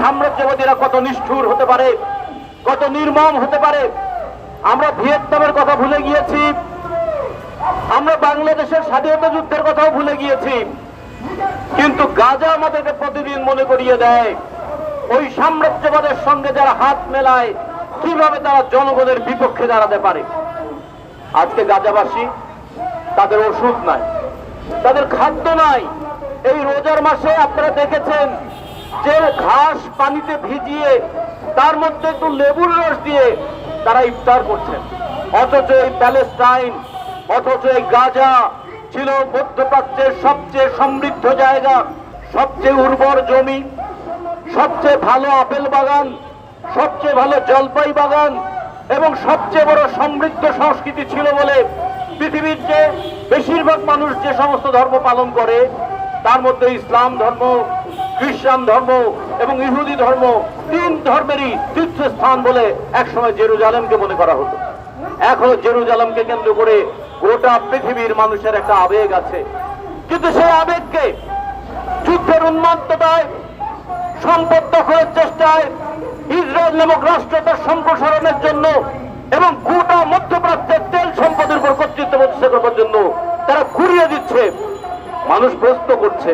সাম্রাজ্যবাদীরা কত নিষ্ঠুর হতে পারে, কত নির্মম হতে পারে। আমরা ভিয়েতনামের কথা ভুলে গিয়েছি, আমরা বাংলাদেশের স্বাধীনতা যুদ্ধের কথাও ভুলে গিয়েছি, কিন্তু গাজা আমাদেরকে প্রতিদিন মনে করিয়ে দেয় ওই সাম্রাজ্যবাদের সঙ্গে যারা হাত মেলায় কিভাবে তারা জনগণের বিপক্ষে দাঁড়াতে পারে। আজকে গাজাবাসী, তাদের ওষুধ নাই, তাদের খাদ্য নাই। এই রোজার মাসে আপনারা দেখেছেন যে ঘাস পানিতে ভিজিয়ে তার মধ্যে একটু লেবুর রস দিয়ে তারা ইফতার করছেন, অথচ এই প্যালেস্টাইন, অথচ এই গাজা ছিল মধ্যপ্রাচ্যের সবচেয়ে সমৃদ্ধ জায়গা, সবচেয়ে উর্বর জমি, সবচেয়ে ভালো আপেল বাগান, সবচেয়ে ভালো জলপাই বাগান এবং সবচেয়ে বড় সমৃদ্ধ সংস্কৃতি ছিল বলে পৃথিবীর যে বেশিরভাগ মানুষ যে সমস্ত ধর্ম পালন করে তার মধ্যে ইসলাম ধর্ম, খ্রিস্টান ধর্ম এবং ইহুদি ধর্ম, তিন ধর্মেরই তীর্থস্থান বলে একসময় জেরুজালেমকে মনে করা হতো। এখনো জেরুজালেমকে কেন্দ্র করে গোটা পৃথিবীর মানুষের একটা আবেগ আছে, কিন্তু সেই আবেগকে যুদ্ধের উন্মাদনায়, সম্পদ দখলের চেষ্টায়, ইসরায়েল নামক রাষ্ট্র তার সম্প্রসারণের জন্য এবং গোটা মধ্যপ্রাচ্যের তেল সম্পদের উপর কর্তৃত্ব প্রতিষ্ঠা করবার জন্য তারা ঘুরিয়ে দিচ্ছে। মানুষ প্রশ্ন করছে